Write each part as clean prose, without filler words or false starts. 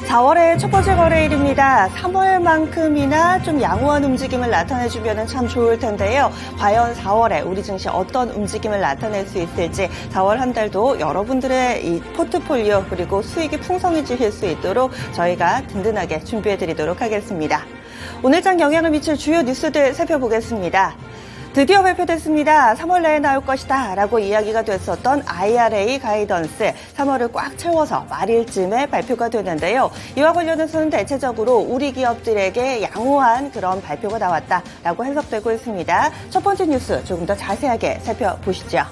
4월의 첫 번째 거래일입니다. 3월만큼이나 좀 양호한 움직임을 나타내주면 참 좋을 텐데요. 과연 4월에 우리 증시 어떤 움직임을 나타낼 수 있을지 4월 한 달도 여러분들의 이 포트폴리오 그리고 수익이 풍성해지실 수 있도록 저희가 든든하게 준비해드리도록 하겠습니다. 오늘장 영향을 미칠 주요 뉴스들 살펴보겠습니다. 드디어 발표됐습니다. 3월 내에 나올 것이다 라고 이야기가 됐었던 IRA 가이던스 3월을 꽉 채워서 말일쯤에 발표가 되는데요. 이와 관련해서는 대체적으로 우리 기업들에게 양호한 그런 발표가 나왔다라고 해석되고 있습니다. 첫 번째 뉴스 조금 더 자세하게 살펴보시죠.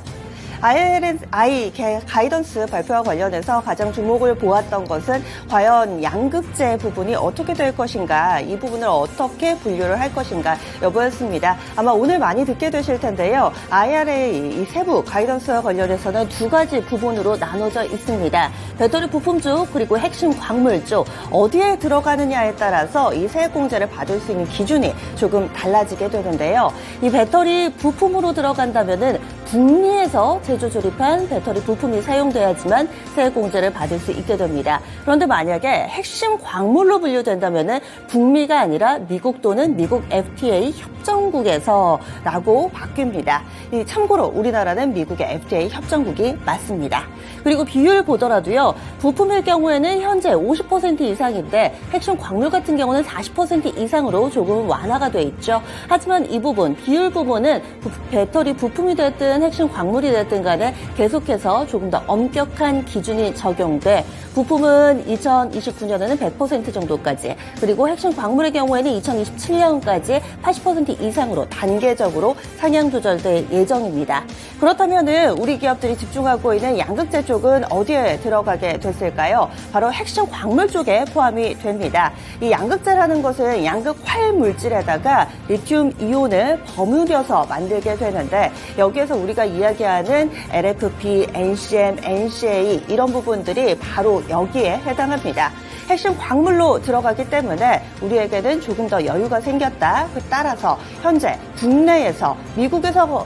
IRA 가이던스 발표와 관련해서 가장 주목을 보았던 것은 과연 양극재 부분이 어떻게 될 것인가, 이 부분을 어떻게 분류를 할 것인가 여부였습니다. 아마 오늘 많이 듣게 되실 텐데요. IRA 이 세부 가이던스와 관련해서는 두 가지 부분으로 나눠져 있습니다. 배터리 부품 쪽 그리고 핵심 광물 쪽 어디에 들어가느냐에 따라서 이 세액공제를 받을 수 있는 기준이 조금 달라지게 되는데요. 이 배터리 부품으로 들어간다면은 북미에서 제조 조립한 배터리 부품이 사용돼야지만 세액공제를 받을 수 있게 됩니다. 그런데 만약에 핵심 광물로 분류된다면은 북미가 아니라 미국 또는 미국 FTA 협정국에서라고 바뀝니다. 참고로 우리나라는 미국의 FTA 협정국이 맞습니다. 그리고 비율 보더라도요. 부품일 경우에는 현재 50% 이상인데 핵심 광물 같은 경우는 40% 이상으로 조금 완화가 돼 있죠. 하지만 이 부분, 비율 부분은 배터리 부품이 됐든 핵심 광물이 됐든 간에 계속해서 조금 더 엄격한 기준이 적용돼 부품은 2029년에는 100% 정도까지 그리고 핵심 광물의 경우에는 2027년까지 80% 이상으로 단계적으로 상향 조절될 예정입니다. 그렇다면은 우리 기업들이 집중하고 있는 양극재 쪽은 어디에 들어가게 됐을까요? 바로 핵심 광물 쪽에 포함이 됩니다. 이 양극재라는 것은 양극 활 물질에다가 리튬 이온을 버무려서 만들게 되는데 여기에서 우리가 이야기하는 LFP, NCM, NCA 이런 부분들이 바로 여기에 해당합니다. 핵심 광물로 들어가기 때문에 우리에게는 조금 더 여유가 생겼다. 따라서 현재 국내에서 미국에서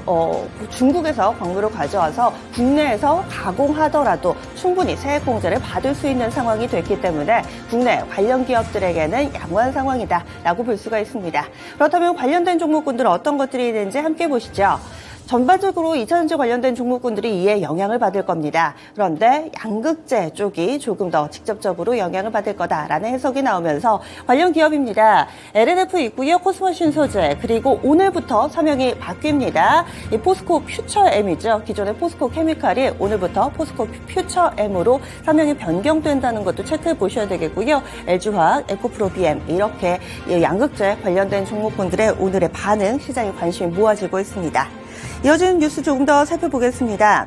중국에서 광물을 가져와서 국내에서 가공하더라도 충분히 세액공제를 받을 수 있는 상황이 됐기 때문에 국내 관련 기업들에게는 양호한 상황이다라고 볼 수가 있습니다. 그렇다면 관련된 종목군들은 어떤 것들이 있는지 함께 보시죠. 전반적으로 2차전지 관련된 종목군들이 이에 영향을 받을 겁니다. 그런데 양극재 쪽이 조금 더 직접적으로 영향을 받을 거다라는 해석이 나오면서 관련 기업입니다. LNF 있고요. 코스모 신소재 그리고 오늘부터 사명이 바뀝니다. 이 포스코 퓨처엠이죠. 기존의 포스코 케미칼이 오늘부터 포스코 퓨처엠으로 사명이 변경된다는 것도 체크해 보셔야 되겠고요. LG화학, 에코프로 BM 이렇게 양극재 관련된 종목군들의 오늘의 반응 시장에 관심이 모아지고 있습니다. 이어지는 뉴스 조금 더 살펴보겠습니다.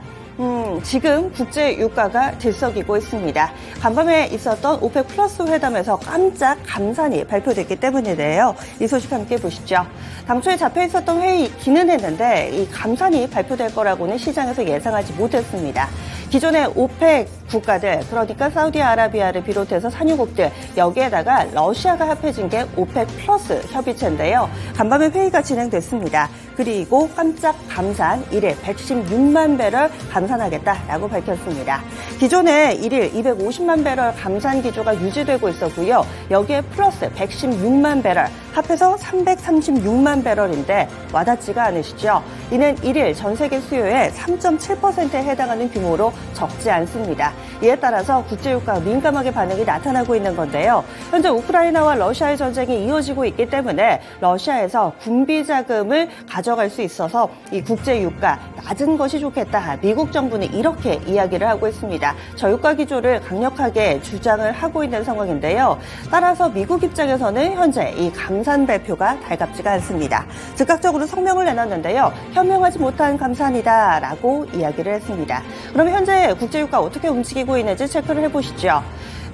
지금 국제 유가가 들썩이고 있습니다. 간밤에 있었던 오펙 플러스 회담에서 깜짝 감산이 발표됐기 때문인데요. 이 소식 함께 보시죠. 당초에 잡혀 있었던 회의기는 했는데 이 감산이 발표될 거라고는 시장에서 예상하지 못했습니다. 기존의 오펙 국가들, 그러니까 사우디아라비아를 비롯해서 산유국들, 여기에다가 러시아가 합해진 게 오펙 플러스 협의체인데요. 간밤에 회의가 진행됐습니다. 그리고 깜짝 감산 1일 116만 배럴 감산하겠다라고 밝혔습니다. 기존에 1일 250만 배럴 감산 기조가 유지되고 있었고요. 여기에 플러스 116만 배럴, 합해서 336만 배럴인데 와닿지가 않으시죠? 이는 1일 전 세계 수요의 3.7%에 해당하는 규모로 적지 않습니다. 이에 따라서 국제유가가 민감하게 반응이 나타나고 있는 건데요. 현재 우크라이나와 러시아의 전쟁이 이어지고 있기 때문에 러시아에서 군비 자금을 가져갈 수 있어서 이 국제유가 낮은 것이 좋겠다. 미국 정부는 이렇게 이야기를 하고 있습니다. 저유가 기조를 강력하게 주장을 하고 있는 상황인데요. 따라서 미국 입장에서는 현재 이 감산 발표가 달갑지가 않습니다. 즉각적으로 성명을 내놨는데요. 현명하지 못한 감산이다라고 이야기를 했습니다. 그럼 현재 국제유가 어떻게 움직이고 있는지 체크를 해보시죠.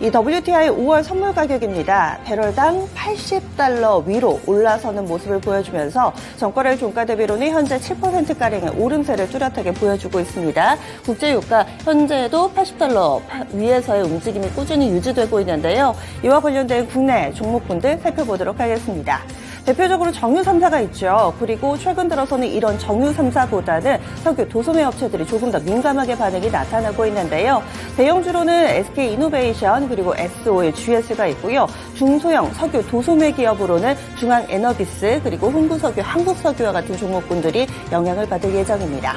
이 WTI 5월 선물 가격입니다. 배럴당 $80 위로 올라서는 모습을 보여주면서 전거래일 종가 대비로는 현재 7%가량의 오름세를 뚜렷하게 보여주고 있습니다. 국제유가 현재도 $80 위에서의 움직임이 꾸준히 유지되고 있는데요. 이와 관련된 국내 종목군들 살펴보도록 하겠습니다. 대표적으로 정유 3사가 있죠. 그리고 최근 들어서는 이런 정유 3사보다는 석유 도소매 업체들이 조금 더 민감하게 반응이 나타나고 있는데요. 대형주로는 SK이노베이션 그리고 S-오일, GS가 있고요. 중소형 석유 도소매 기업으로는 중앙에너비스 그리고 흥부석유, 한국석유와 같은 종목군들이 영향을 받을 예정입니다.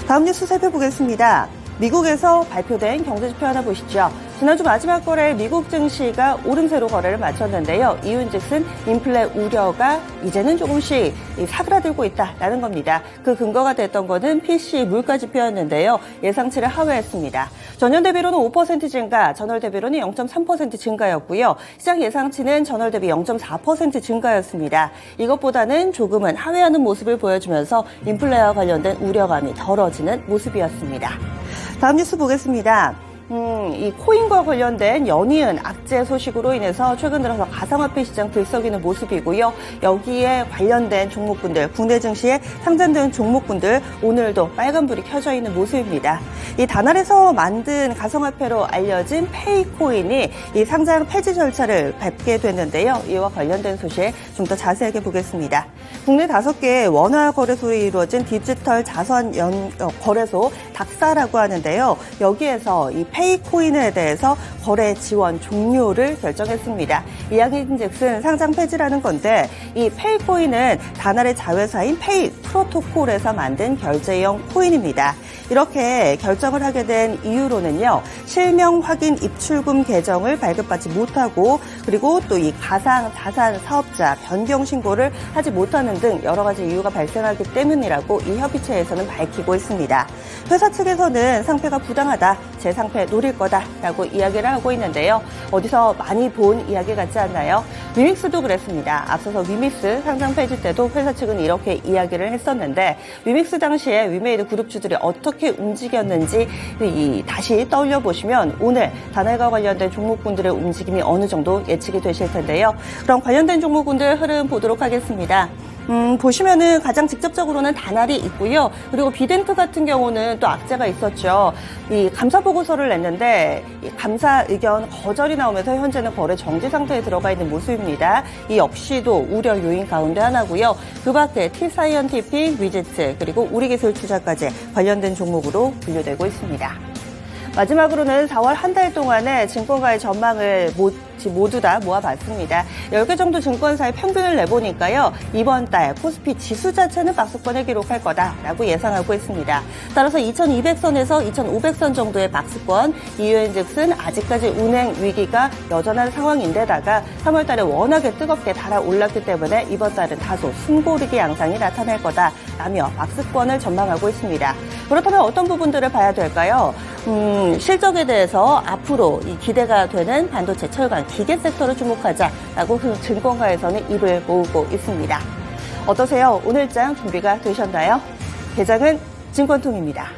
다음 뉴스 살펴보겠습니다. 미국에서 발표된 경제지표 하나 보시죠. 지난주 마지막 거래일 미국 증시가 오름세로 거래를 마쳤는데요. 이유인즉슨 인플레 우려가 이제는 조금씩 사그라들고 있다라는 겁니다. 그 근거가 됐던 거는 PC 물가지표였는데요. 예상치를 하회했습니다. 전년 대비로는 5% 증가, 전월 대비로는 0.3% 증가였고요. 시장 예상치는 전월 대비 0.4% 증가였습니다. 이것보다는 조금은 하회하는 모습을 보여주면서 인플레와 관련된 우려감이 덜어지는 모습이었습니다. 다음 뉴스 보겠습니다. 이 코인과 관련된 연이은 악재 소식으로 인해서 최근 들어서 가상화폐 시장 들썩이는 모습이고요. 여기에 관련된 종목군들, 국내 증시에 상장된 종목군들 오늘도 빨간불이 켜져 있는 모습입니다. 이 다날에서 만든 가상화폐로 알려진 페이코인이 이 상장 폐지 절차를 밟게 됐는데요. 이와 관련된 소식 좀 더 자세하게 보겠습니다. 국내 5개의 원화 거래소로 이루어진 디지털 자산 거래소 닥사라고 하는데요. 여기에서 이 페이코인에 대해서 거래 지원 종료를 결정했습니다. 이야기인즉슨 상장 폐지라는 건데 이 페이코인은 다날의 자회사인 페이 프로토콜에서 만든 결제형 코인입니다. 이렇게 결정을 하게 된 이유로는요. 실명 확인 입출금 계정을 발급받지 못하고 그리고 또 이 가상 자산 사업자 변경 신고를 하지 못하는 등 여러 가지 이유가 발생하기 때문이라고 이 협의체에서는 밝히고 있습니다. 회사 측에서는 상패가 부당하다, 재상패 노릴 거다라고 이야기를 하고 있는데요. 어디서 많이 본 이야기 같지 않나요? 위믹스도 그랬습니다. 앞서서 위믹스 상장 폐지 때도 회사 측은 이렇게 이야기를 했었는데 위믹스 당시에 위메이드 그룹주들이 어떻게 움직였는지 다시 떠올려 보시면 오늘 다날과 관련된 종목군들의 움직임이 어느 정도 예측이 되실 텐데요. 그럼 관련된 종목군들 흐름 보도록 하겠습니다. 보시면은 가장 직접적으로는 다날이 있고요. 그리고 비덴트 같은 경우는 또 악재가 있었죠. 이 감사 보고서를 냈는데 이 감사 의견 거절이 나오면서 현재는 거래 정지 상태에 들어가 있는 모습입니다. 이 역시도 우려 요인 가운데 하나고요. 그 밖에 T사이언티픽, 위지트 그리고 우리기술투자까지 관련된 종목으로 분류되고 있습니다. 마지막으로는 4월 한 달 동안의 증권가의 전망을 모두 다 모아봤습니다. 10개 정도 증권사의 평균을 내보니까요. 이번 달 코스피 지수 자체는 박스권을 기록할 거다라고 예상하고 있습니다. 따라서 2200선에서 2500선 정도의 박스권, 이유인즉슨 아직까지 운행 위기가 여전한 상황인데다가 3월 달에 워낙에 뜨겁게 달아올랐기 때문에 이번 달은 다소 숨고르기 양상이 나타날 거다라며 박스권을 전망하고 있습니다. 그렇다면 어떤 부분들을 봐야 될까요? 실적에 대해서 앞으로 이 기대가 되는 반도체, 철강, 기계 섹터를 주목하자라고 증권가에서는 입을 모으고 있습니다. 어떠세요? 오늘장 준비가 되셨나요? 계장은 증권통입니다.